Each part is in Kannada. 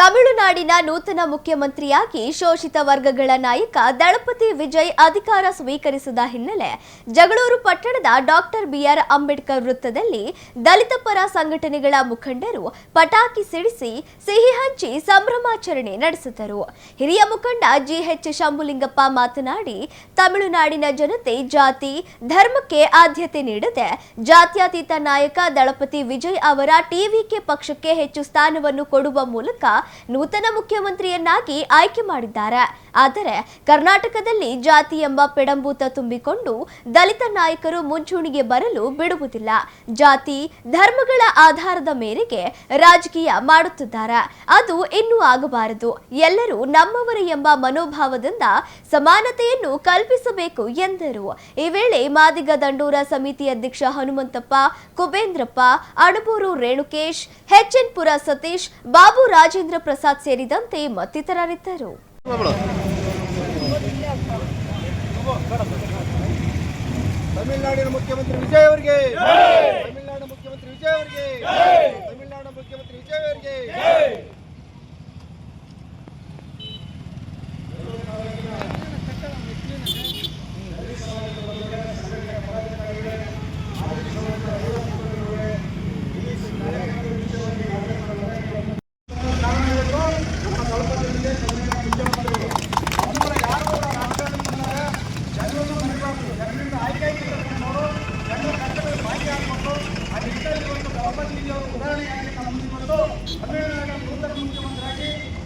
ತಮಿಳುನಾಡಿನ ನೂತನ ಮುಖ್ಯಮಂತ್ರಿಯಾಗಿ ಶೋಷಿತ ವರ್ಗಗಳ ನಾಯಕ ದಳಪತಿ ವಿಜಯ್ ಅಧಿಕಾರ ಸ್ವೀಕರಿಸಿದ ಹಿನ್ನೆಲೆ ಜಗಳೂರು ಪಟ್ಟಣದ ಡಾಕ್ಟರ್ ಬಿಆರ್ ಅಂಬೇಡ್ಕರ್ ವೃತ್ತದಲ್ಲಿ ದಲಿತ ಪರ ಸಂಘಟನೆಗಳ ಮುಖಂಡರು ಪಟಾಕಿ ಸಿಡಿಸಿ ಸಿಹಿ ಹಂಚಿ ಸಂಭ್ರಮಾಚರಣೆ ನಡೆಸಿದರು. ಹಿರಿಯ ಮುಖಂಡ ಜಿಎಚ್ ಶಂಭುಲಿಂಗಪ್ಪ ಮಾತನಾಡಿ, ತಮಿಳುನಾಡಿನ ಜನತೆ ಜಾತಿ ಧರ್ಮಕ್ಕೆ ಆದ್ಯತೆ ನೀಡದೆ ಜಾತ್ಯತೀತ ನಾಯಕ ದಳಪತಿ ವಿಜಯ್ ಅವರ ಟಿವಿಕೆ ಪಕ್ಷಕ್ಕೆ ಹೆಚ್ಚು ಸ್ಥಾನವನ್ನು ಕೊಡುವ ಮೂಲಕ ನೂತನ ಮುಖ್ಯಮಂತ್ರಿಯನ್ನಾಗಿ ಆಯ್ಕೆ ಮಾಡಿದ್ದಾರೆ. ಆದರೆ ಕರ್ನಾಟಕದಲ್ಲಿ ಜಾತಿ ಎಂಬ ಪೆಡಂಭೂತ ತುಂಬಿಕೊಂಡು ದಲಿತ ನಾಯಕರು ಮುಂಚೂಣಿಗೆ ಬರಲು ಬಿಡುವುದಿಲ್ಲ. ಜಾತಿ ಧರ್ಮಗಳ ಆಧಾರದ ಮೇರೆಗೆ ರಾಜಕೀಯ ಮಾಡುತ್ತಿದ್ದಾರೆ. ಅದು ಇನ್ನೂ ಆಗಬಾರದು. ಎಲ್ಲರೂ ನಮ್ಮವರೇ ಎಂಬ ಮನೋಭಾವದಿಂದ ಸಮಾನತೆಯನ್ನು ಕಲ್ಪಿಸಬೇಕು ಎಂದರು. ಈ ವೇಳೆ ಮಾದಿಗ ದಂಡೂರ ಸಮಿತಿ ಅಧ್ಯಕ್ಷ ಹನುಮಂತಪ್ಪ, ಕುಬೇಂದ್ರಪ್ಪ, ಅಣಬೂರು ರೇಣುಕೇಶ್, ಹೆಚ್ಎನ್ಪುರ ಸತೀಶ್, ಬಾಬು ರಾಜೇಂದ್ರ ಪ್ರಸಾದ್ ಸೇರಿದಂತೆ ಮತ್ತಿತರರಿದ್ದರು. ತಮಿಳುನಾಡಿನ ಮುಖ್ಯಮಂತ್ರಿ ವಿಜಯ್ ಅವರಿಗೆ, ತಮಿಳುನಾಡು ಮುಖ್ಯಮಂತ್ರಿ ವಿಜಯ್ ಅವರಿಗೆ, ತಮಿಳುನಾಡು ಮುಖ್ಯಮಂತ್ರಿ ವಿಜಯ್ ಅವರಿಗೆ.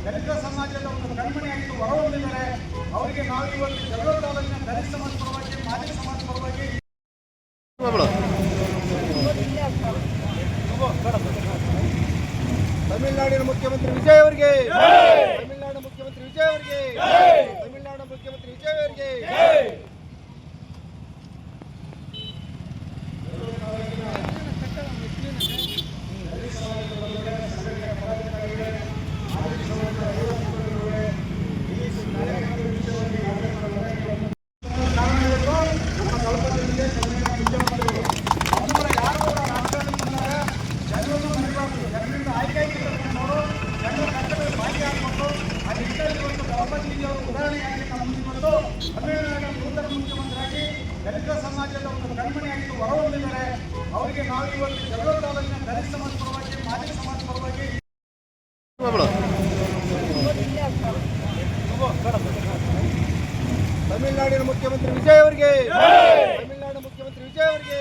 ದಲಿತ ಸಮಾಜದ ಒಂದು ಕಣ್ಮಣಿಯಾಗಿದ್ದು ಹೊರಹೊಮ್ಮಿದ್ದಾರೆ. ಅವರಿಗೆ ನಾವು ಇವತ್ತು ಜಗಳೂರು ತಾಲೂಕಿನ ದಲಿತ ಸಮಾಜ ಪರವಾಗಿ, ಮಾದಿಗ ಸಮಾಜ ಪರವಾಗಿ ತಮಿಳುನಾಡಿನ ಮುಖ್ಯಮಂತ್ರಿ ವಿಜಯ್ ಅವರಿಗೆ, ತಮಿಳುನಾಡು ಮುಖ್ಯಮಂತ್ರಿ ವಿಜಯ್ ಅವರಿಗೆ, ತಮಿಳುನಾಡು ಮುಖ್ಯಮಂತ್ರಿ ವಿಜಯ್ ಅವರಿಗೆ. ದಲಿತ ಸಮಾಜದ ಒಂದು ಕಣ್ಮಣಿಯಾಗಿದ್ದು ಹೊರಹೊಮ್ಮಿದ್ದಾರೆ. ಅವರಿಗೆ ನಾವು ಇವತ್ತು ಜಗಳೂರು ತಾಲೂಕಿನ ದಲಿತ ಸಮಾಜ ಪರವಾಗಿ, ಮಾದಿಗ ಸಮಾಜ ಪರವಾಗಿ ತಮಿಳುನಾಡಿನ ಮುಖ್ಯಮಂತ್ರಿ ವಿಜಯ್ ಅವರಿಗೆ, ತಮಿಳುನಾಡು ಮುಖ್ಯಮಂತ್ರಿ ವಿಜಯ್ ಅವರಿಗೆ,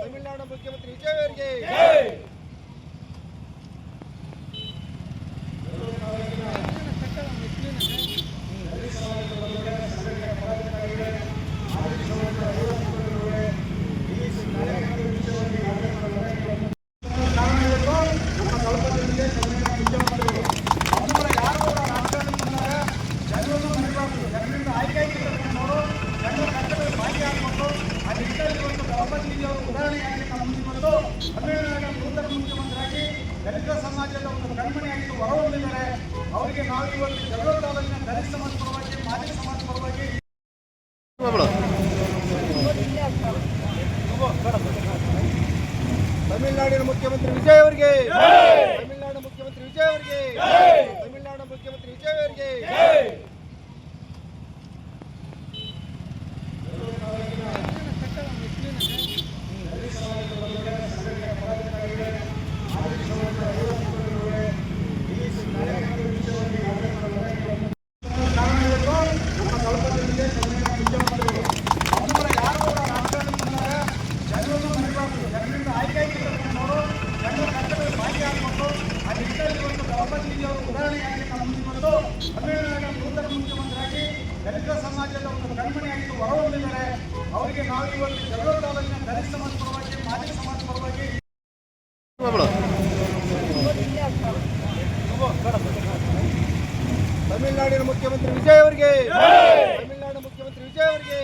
ತಮಿಳುನಾಡು ಮುಖ್ಯಮಂತ್ರಿ ವಿಜಯ್ ಅವರಿಗೆ. ದಲಿತ ಸಮಾಜದ ಒಂದು ಕಣ್ಮಣಿಯಾಗಿದ್ದು ಹೊರಹೊಮ್ಮಿದ್ದಾರೆ. ಅವರಿಗೆ ನಾವು ಇವತ್ತು ಜಗಳೂರು ತಾಲೂಕಿನ ದಲಿತ ಸಮಾಜ ಪರವಾಗಿ, ಮಾದಿಗ ಸಮಾಜ ಪರವಾಗಿ ತಮಿಳುನಾಡಿನ ಮುಖ್ಯಮಂತ್ರಿ ವಿಜಯ್ ಅವರಿಗೆ, ತಮಿಳುನಾಡು ಮುಖ್ಯಮಂತ್ರಿ ವಿಜಯ್ ಅವರಿಗೆ, ತಮಿಳುನಾಡು ಮುಖ್ಯಮಂತ್ರಿ ವಿಜಯ್ ಅವರಿಗೆ. ದಲಿತ ಸಮಾಜದ ಒಂದು ಕಣ್ಮಣಿಯಾಗಿದ್ದು ಹೊರಹೊಮ್ಮಿದ್ದಾರೆ. ಅವರಿಗೆ ನಾವು ಇವತ್ತು ಜಗಳೂರು ತಾಲೂಕಿನ ದಲಿತ ಸಮಾಜ ಪರವಾಗಿ, ಮಾದಿಗ ಸಮಾಜ ಪರವಾಗಿ ತಮಿಳುನಾಡಿನ ಮುಖ್ಯಮಂತ್ರಿ ವಿಜಯ್ ಅವರಿಗೆ, ತಮಿಳುನಾಡು ಮುಖ್ಯಮಂತ್ರಿ ವಿಜಯ್ ಅವರಿಗೆ.